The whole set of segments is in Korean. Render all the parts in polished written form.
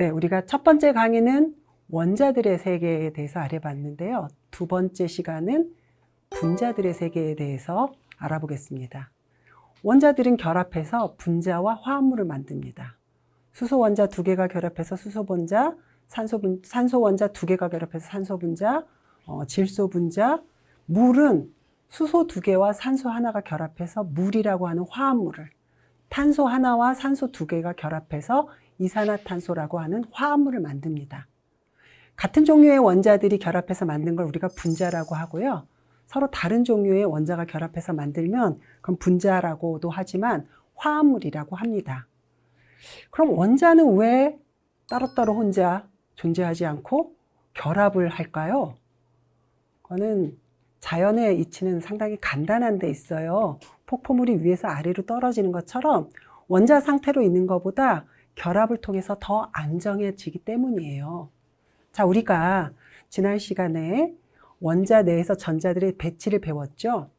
네, 우리가 첫 번째 강의는 원자들의 세계에 대해서 알아봤는데요. 두 번째 시간은 분자들의 세계에 대해서 알아보겠습니다. 원자들은 결합해서 분자와 화합물을 만듭니다. 수소 원자 두 개가 결합해서 수소 분자, 산소 원자 두 개가 결합해서 산소 분자, 질소 분자, 물은 수소 두 개와 산소 하나가 결합해서 물이라고 하는 화합물을, 탄소 하나와 산소 두 개가 결합해서 이산화탄소라고 하는 화합물을 만듭니다. 같은 종류의 원자들이 결합해서 만든 걸 우리가 분자라고 하고요. 서로 다른 종류의 원자가 결합해서 만들면 그건 분자라고도 하지만 화합물이라고 합니다. 그럼 원자는 왜 따로따로 혼자 존재하지 않고 결합을 할까요? 그거는 자연의 이치는 상당히 간단한 데 있어요. 폭포물이 위에서 아래로 떨어지는 것처럼 원자 상태로 있는 것보다 결합을 통해서 더 안정해지기 때문이에요. 자, 우리가 지난 시간에 원자 내에서 전자들의 배치를 배웠죠.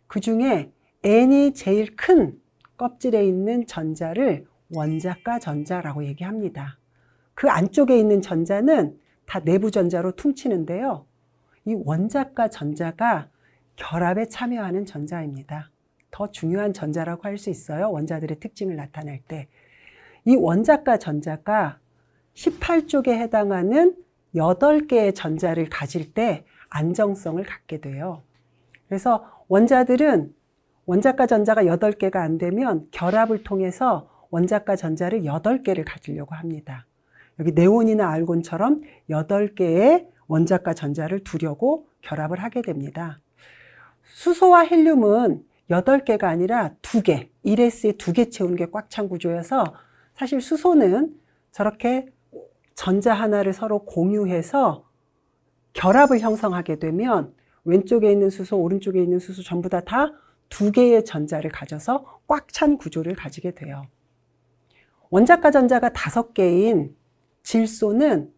그 중에 N이 제일 큰 껍질에 있는 전자를 원자가 전자라고 얘기합니다. 그 안쪽에 있는 전자는 다 내부 전자로 퉁치는데요. 이 원자가 전자가 결합에 참여하는 전자입니다. 더 중요한 전자라고 할 수 있어요. 원자들의 특징을 나타낼 때. 이 원자가 전자가 18쪽에 해당하는 8개의 전자를 가질 때 안정성을 갖게 돼요. 그래서 원자들은 원자가 전자가 8개가 안 되면 결합을 통해서 원자가 전자를 8개를 가지려고 합니다. 여기 네온이나 알곤처럼 8개의 원자가 전자를 두려고 결합을 하게 됩니다. 수소와 헬륨은 8개가 아니라 2개, 1s에 2개 채우는 게 꽉 찬 구조여서 사실 수소는 저렇게 전자 하나를 서로 공유해서 결합을 형성하게 되면 왼쪽에 있는 수소, 오른쪽에 있는 수소 전부 다 2개의 전자를 가져서 꽉 찬 구조를 가지게 돼요. 원자가 전자가 5개인 질소는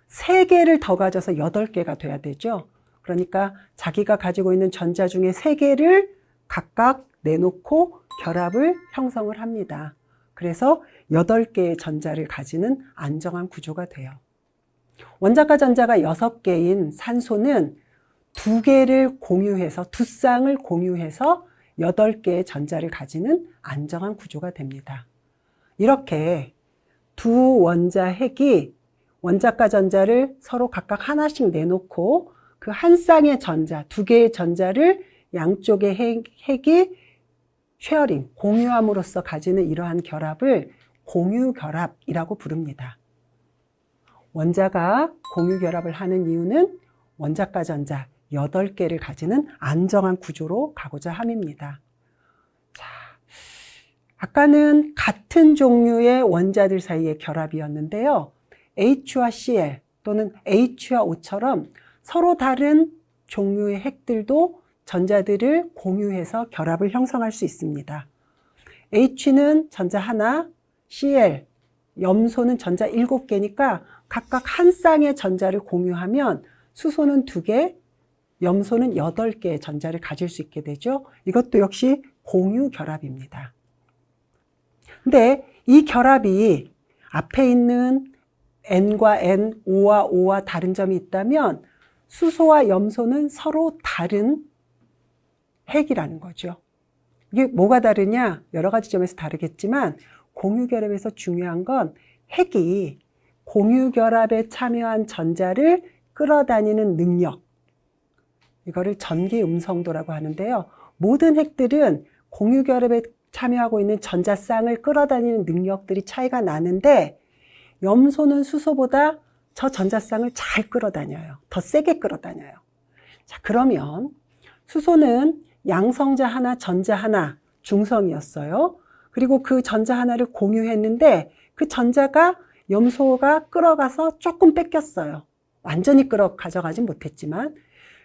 3개를 더 가져서 8개가 돼야 되죠. 그러니까 자기가 가지고 있는 전자 중에 3개를 각각 내놓고 결합을 형성을 합니다. 그래서 8개의 전자를 가지는 안정한 구조가 돼요. 원자가 전자가 6개인 산소는 2개를 공유해서, 2쌍을 공유해서 8개의 전자를 가지는 안정한 구조가 됩니다. 이렇게 두 원자 핵이 원자가 전자를 서로 각각 하나씩 내놓고 그 한 쌍의 전자, 2개의 전자를 양쪽의 핵이 쉐어링, 공유함으로써 가지는 이러한 결합을 공유결합이라고 부릅니다. 원자가 공유결합을 하는 이유는 원자가 전자 8개를 가지는 안정한 구조로 가고자 함입니다. 자, 아까는 같은 종류의 원자들 사이의 결합이었는데요. H와 Cl 또는 H와 O처럼 서로 다른 종류의 핵들도 전자들을 공유해서 결합을 형성할 수 있습니다. H는 전자 하나, Cl, 염소는 전자 7개니까 각각 한 쌍의 전자를 공유하면 수소는 2개, 염소는 8개의 전자를 가질 수 있게 되죠. 이것도 역시 공유 결합입니다. 근데 이 결합이 앞에 있는 N과 N, O와 O와 다른 점이 있다면 수소와 염소는 서로 다른 핵이라는 거죠. 이게 뭐가 다르냐? 여러 가지 점에서 다르겠지만 공유결합에서 중요한 건 핵이 공유결합에 참여한 전자를 끌어다니는 능력, 이거를 전기음성도라고 하는데요. 모든 핵들은 공유결합에 참여하고 있는 전자쌍을 끌어다니는 능력들이 차이가 나는데 염소는 수소보다 저 전자쌍을 잘 끌어다녀요. 더 세게 끌어다녀요. 자, 그러면 수소는 양성자 하나, 전자 하나, 중성이었어요. 그리고 그 전자 하나를 공유했는데 그 전자가 염소가 끌어가서 조금 뺏겼어요. 완전히 가져가진 못했지만.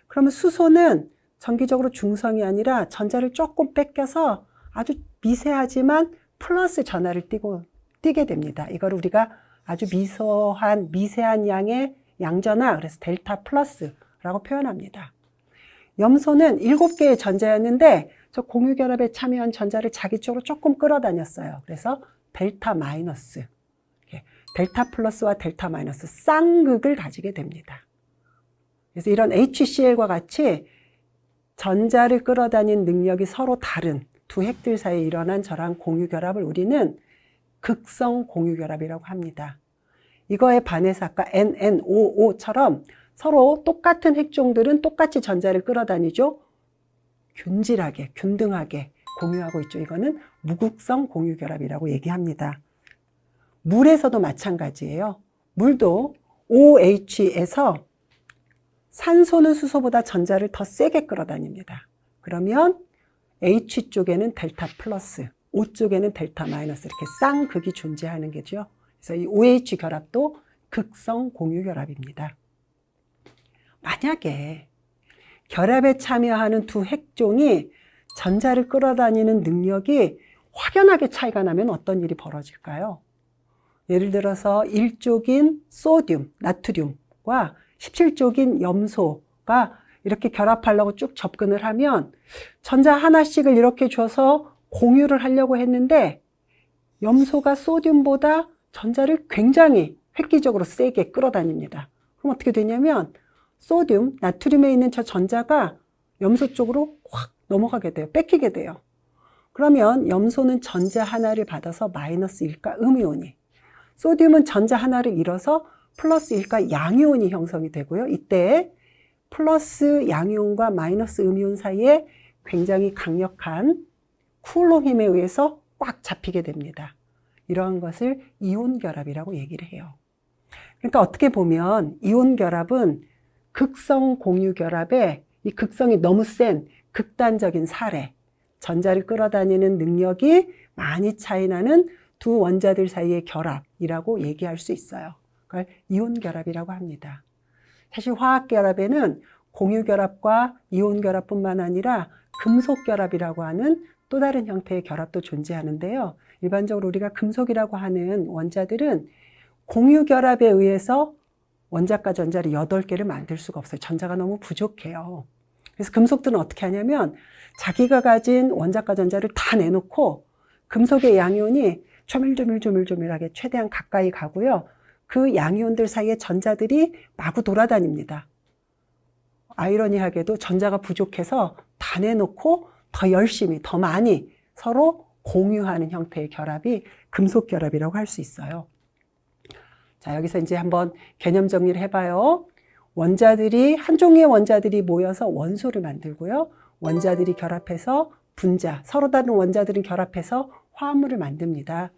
그러면 수소는 정기적으로 중성이 아니라 전자를 조금 뺏겨서 아주 미세하지만 플러스 전하를 띠게 됩니다. 이걸 우리가 아주 미세한 양의 양전하, 그래서 델타 플러스라고 표현합니다. 염소는 7개의 전자였는데 저 공유결합에 참여한 전자를 자기 쪽으로 조금 끌어다녔어요. 그래서 델타 마이너스. 델타 플러스와 델타 마이너스 쌍극을 가지게 됩니다. 그래서 이런 HCl과 같이 전자를 끌어다니는 능력이 서로 다른 두 핵들 사이에 일어난 저러한 공유결합을 우리는 극성 공유결합이라고 합니다. 이거에 반해서 아까 NNOO처럼 서로 똑같은 핵종들은 똑같이 전자를 끌어다니죠. 균질하게, 균등하게 공유하고 있죠. 이거는 무극성 공유결합이라고 얘기합니다. 물에서도 마찬가지예요. 물도 OH에서 산소는 수소보다 전자를 더 세게 끌어다닙니다. 그러면 H 쪽에는 델타 플러스, O 쪽에는 델타 마이너스 이렇게 쌍극이 존재하는 거죠. 그래서 이 OH 결합도 극성 공유 결합입니다. 만약에 결합에 참여하는 두 핵종이 전자를 끌어다니는 능력이 확연하게 차이가 나면 어떤 일이 벌어질까요? 예를 들어서 1쪽인 소듐, 나트륨과 17쪽인 염소가 이렇게 결합하려고 쭉 접근을 하면 전자 하나씩을 이렇게 줘서 공유를 하려고 했는데 염소가 소듐보다 전자를 굉장히 획기적으로 세게 끌어다닙니다. 그럼 어떻게 되냐면 소듐, 나트륨에 있는 저 전자가 염소 쪽으로 확 넘어가게 돼요. 뺏기게 돼요. 그러면 염소는 전자 하나를 받아서 마이너스 1가 음이온이, 소듐은 전자 하나를 잃어서 플러스 1가 양이온이 형성이 되고요. 이때 플러스 양이온과 마이너스 음이온 사이에 굉장히 강력한 쿨롱 힘에 의해서 꽉 잡히게 됩니다. 이러한 것을 이온 결합이라고 얘기를 해요. 그러니까 어떻게 보면 이온 결합은 극성 공유 결합의 이 극성이 너무 센 극단적인 사례, 전자를 끌어다니는 능력이 많이 차이나는 두 원자들 사이의 결합이라고 얘기할 수 있어요. 그걸 이온 결합이라고 합니다. 사실 화학 결합에는 공유 결합과 이온 결합뿐만 아니라 금속 결합이라고 하는 또 다른 형태의 결합도 존재하는데요. 일반적으로 우리가 금속이라고 하는 원자들은 공유 결합에 의해서 원자과 전자를 8개를 만들 수가 없어요. 전자가 너무 부족해요. 그래서 금속들은 어떻게 하냐면 자기가 가진 원자과 전자를 다 내놓고 금속의 양이온이 조밀조밀하게 최대한 가까이 가고요. 그 양이온들 사이에 전자들이 마구 돌아다닙니다. 아이러니하게도 전자가 부족해서 다 내놓고 더 열심히, 더 많이 서로 공유하는 형태의 결합이 금속 결합이라고 할 수 있어요. 자, 여기서 이제 한번 개념 정리를 해봐요. 원자들이, 한 종류의 원자들이 모여서 원소를 만들고요. 원자들이 결합해서 분자, 서로 다른 원자들은 결합해서 화합물을 만듭니다.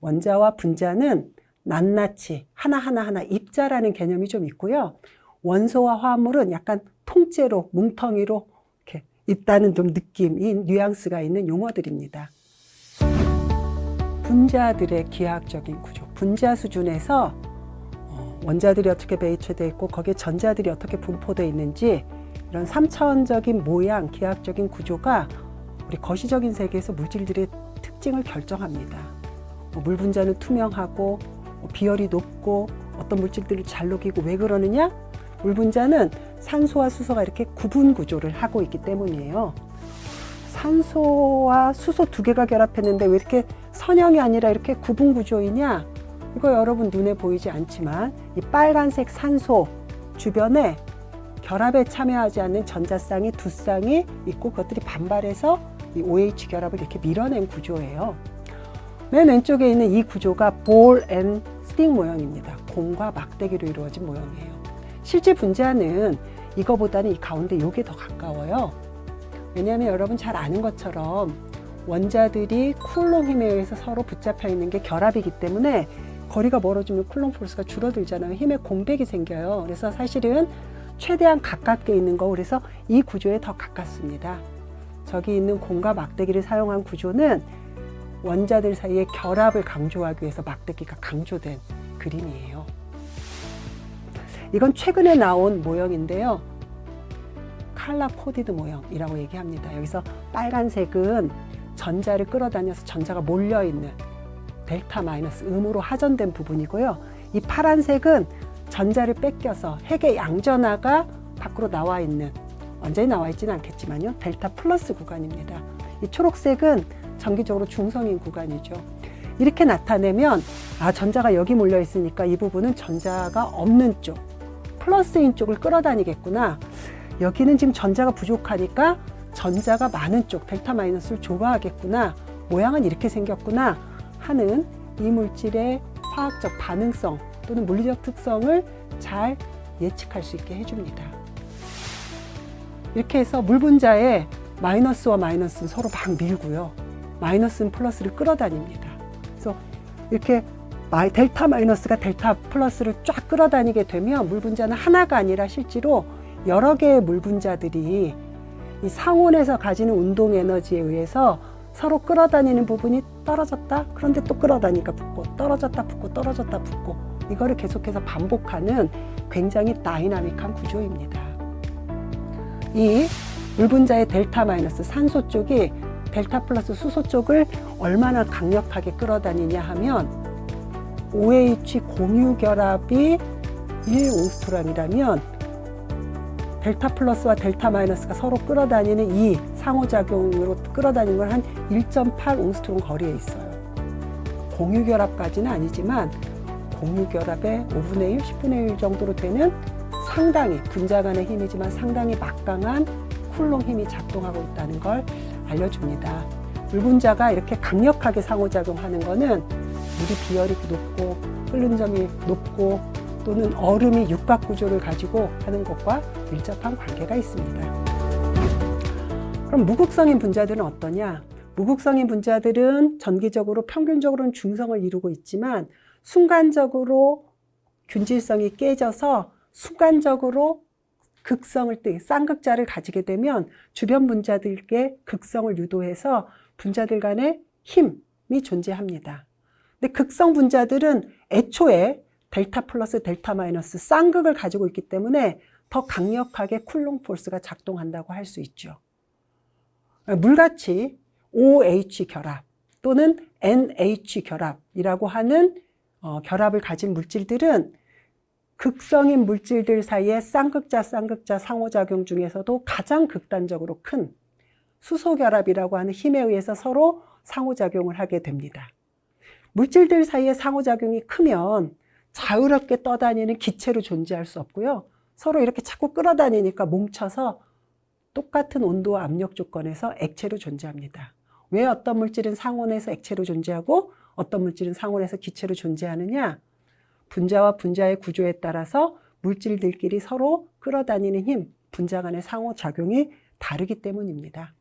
원자와 분자는 낱낱이 하나하나 입자라는 개념이 좀 있고요. 원소와 화합물은 약간 통째로, 뭉텅이로 이렇게 있다는 좀 느낌이, 뉘앙스가 있는 용어들입니다. 분자들의 기하학적인 구조, 분자 수준에서 원자들이 어떻게 배치되어 있고 거기에 전자들이 어떻게 분포되어 있는지 이런 3차원적인 모양, 기하학적인 구조가 우리 거시적인 세계에서 물질들의 특징을 결정합니다. 물 분자는 투명하고 비열이 높고 어떤 물질들을 잘 녹이고 왜 그러느냐? 물 분자는 산소와 수소가 이렇게 구분 구조를 하고 있기 때문이에요. 산소와 수소 두 개가 결합했는데 왜 이렇게 선형이 아니라 이렇게 구분 구조이냐? 이거 여러분 눈에 보이지 않지만 이 빨간색 산소 주변에 결합에 참여하지 않는 전자쌍이 두 쌍이 있고 그것들이 반발해서 이 OH 결합을 이렇게 밀어낸 구조예요. 맨 왼쪽에 있는 이 구조가 볼 앤 스틱 모형입니다. 공과 막대기로 이루어진 모형이에요. 실제 분자는 이거보다는 이 가운데 이게 더 가까워요. 왜냐하면 여러분 잘 아는 것처럼 원자들이 쿨롱 힘에 의해서 서로 붙잡혀 있는 게 결합이기 때문에 거리가 멀어지면 쿨롱 포스가 줄어들잖아요. 힘의 공백이 생겨요. 그래서 사실은 최대한 가깝게 있는 거, 그래서 이 구조에 더 가깝습니다. 저기 있는 공과 막대기를 사용한 구조는 원자들 사이의 결합을 강조하기 위해서 막대기가 강조된 그림이에요. 이건 최근에 나온 모형인데요. 칼라 코디드 모형이라고 얘기합니다. 여기서 빨간색은 전자를 끌어다녀서 전자가 몰려있는 델타 마이너스 음으로 하전된 부분이고요. 이 파란색은 전자를 뺏겨서 핵의 양전하가 밖으로 나와 있는, 완전히 나와 있지는 않겠지만요, 델타 플러스 구간입니다. 이 초록색은 정기적으로 중성인 구간이죠. 이렇게 나타내면 전자가 여기 몰려 있으니까 이 부분은 전자가 없는 쪽, 플러스인 쪽을 끌어다니겠구나. 여기는 지금 전자가 부족하니까 전자가 많은 쪽, 델타 마이너스를 조과하겠구나. 모양은 이렇게 생겼구나 하는 이 물질의 화학적 반응성 또는 물리적 특성을 잘 예측할 수 있게 해줍니다. 이렇게 해서 물 분자에 마이너스와 마이너스는 서로 막 밀고요. 마이너스는 플러스를 끌어다닙니다. 그래서 이렇게 델타 마이너스가 델타 플러스를 쫙 끌어다니게 되면 물 분자는 하나가 아니라 실제로 여러 개의 물 분자들이 이 상온에서 가지는 운동 에너지에 의해서 서로 끌어다니는 부분이 떨어졌다. 그런데 또 끌어다니니까 붙고 떨어졌다 붙고 떨어졌다 붙고 이거를 계속해서 반복하는 굉장히 다이나믹한 구조입니다. 이 물 분자의 델타 마이너스 산소 쪽이 델타 플러스 수소 쪽을 얼마나 강력하게 끌어다니냐 하면 OH 공유 결합이 1옹스트럼이라면 델타 플러스와 델타 마이너스가 서로 끌어다니는 이 상호작용으로 끌어다니는 걸 한 1.8옹스트럼 거리에 있어요. 공유 결합까지는 아니지만 공유 결합의 5분의 1, 10분의 1 정도로 되는 상당히 분자 간의 힘이지만 상당히 막강한 쿨롱 힘이 작동하고 있다는 걸 알려줍니다. 물 분자가 이렇게 강력하게 상호작용하는 거는 물이 비열이 높고 끓는 점이 높고 또는 얼음이 육각 구조를 가지고 하는 것과 밀접한 관계가 있습니다. 그럼 무극성인 분자들은 어떠냐? 무극성인 분자들은 전기적으로 평균적으로는 중성을 이루고 있지만 순간적으로 균질성이 깨져서 순간적으로 극성을 쌍극자를 가지게 되면 주변 분자들께 극성을 유도해서 분자들 간의 힘이 존재합니다. 근데 극성 분자들은 애초에 델타 플러스 델타 마이너스 쌍극을 가지고 있기 때문에 더 강력하게 쿨롱 포스가 작동한다고 할 수 있죠. 물같이 OH 결합 또는 NH 결합이라고 하는 결합을 가진 물질들은 극성인 물질들 사이의 쌍극자 상호작용 중에서도 가장 극단적으로 큰 수소 결합이라고 하는 힘에 의해서 서로 상호작용을 하게 됩니다. 물질들 사이의 상호작용이 크면 자유롭게 떠다니는 기체로 존재할 수 없고요. 서로 이렇게 자꾸 끌어다니니까 뭉쳐서 똑같은 온도와 압력 조건에서 액체로 존재합니다. 왜 어떤 물질은 상온에서 액체로 존재하고 어떤 물질은 상온에서 기체로 존재하느냐? 분자와 분자의 구조에 따라서 물질들끼리 서로 끌어다니는 힘, 분자 간의 상호작용이 다르기 때문입니다.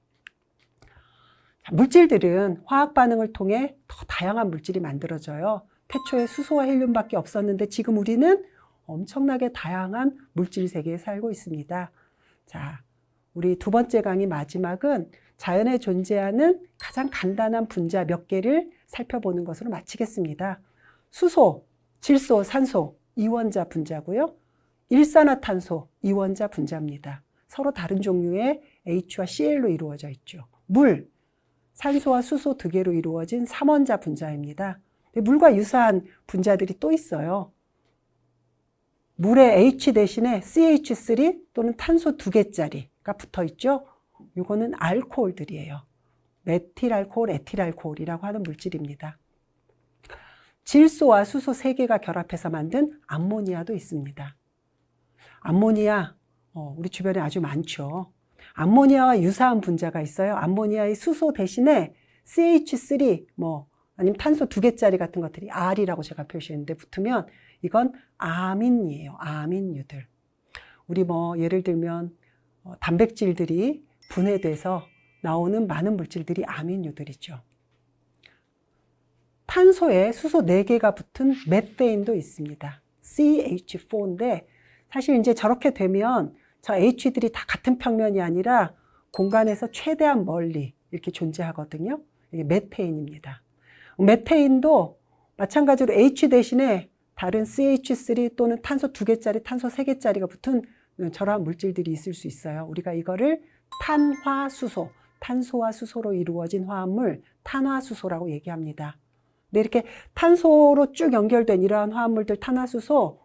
물질들은 화학 반응을 통해 더 다양한 물질이 만들어져요. 태초에 수소와 헬륨밖에 없었는데 지금 우리는 엄청나게 다양한 물질 세계에 살고 있습니다. 자, 우리 두 번째 강의 마지막은 자연에 존재하는 가장 간단한 분자 몇 개를 살펴보는 것으로 마치겠습니다. 수소, 질소, 산소, 이원자 분자고요. 일산화탄소, 이원자 분자입니다. 서로 다른 종류의 H와 Cl로 이루어져 있죠. 물, 산소와 수소 두 개로 이루어진 삼원자 분자입니다. 물과 유사한 분자들이 또 있어요. 물에 H 대신에 CH3 또는 탄소 두 개짜리가 붙어 있죠. 이거는 알코올들이에요. 메틸알코올, 에틸알코올이라고 하는 물질입니다. 질소와 수소 3개가 결합해서 만든 암모니아도 있습니다. 암모니아, 우리 주변에 아주 많죠. 암모니아와 유사한 분자가 있어요. 암모니아의 수소 대신에 CH3, 아니면 탄소 2개짜리 같은 것들이 R이라고 제가 표시했는데 붙으면 이건 아민이에요. 아민유들. 우리 예를 들면 단백질들이 분해돼서 나오는 많은 물질들이 아민유들이죠. 탄소에 수소 4개가 붙은 메테인도 있습니다. CH4인데 사실 이제 저렇게 되면 저 H들이 다 같은 평면이 아니라 공간에서 최대한 멀리 이렇게 존재하거든요. 이게 메테인입니다. 메테인도 마찬가지로 H 대신에 다른 CH3 또는 탄소 2개짜리, 탄소 3개짜리가 붙은 저러한 물질들이 있을 수 있어요. 우리가 이거를 탄화수소, 탄소와 수소로 이루어진 화합물 탄화수소라고 얘기합니다. 근데 이렇게 탄소로 쭉 연결된 이러한 화합물들 탄화수소,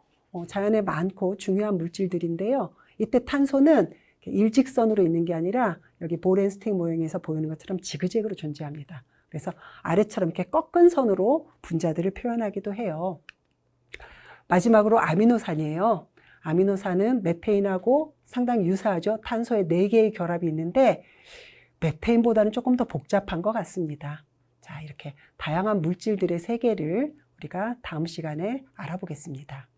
자연에 많고 중요한 물질들인데요. 이때 탄소는 일직선으로 있는 게 아니라 여기 보렌 스틱 모형에서 보이는 것처럼 지그재그로 존재합니다. 그래서 아래처럼 이렇게 꺾은 선으로 분자들을 표현하기도 해요. 마지막으로 아미노산이에요. 아미노산은 메테인하고 상당히 유사하죠. 탄소의 4개의 결합이 있는데 메테인보다는 조금 더 복잡한 것 같습니다. 자, 이렇게 다양한 물질들의 세계를 우리가 다음 시간에 알아보겠습니다.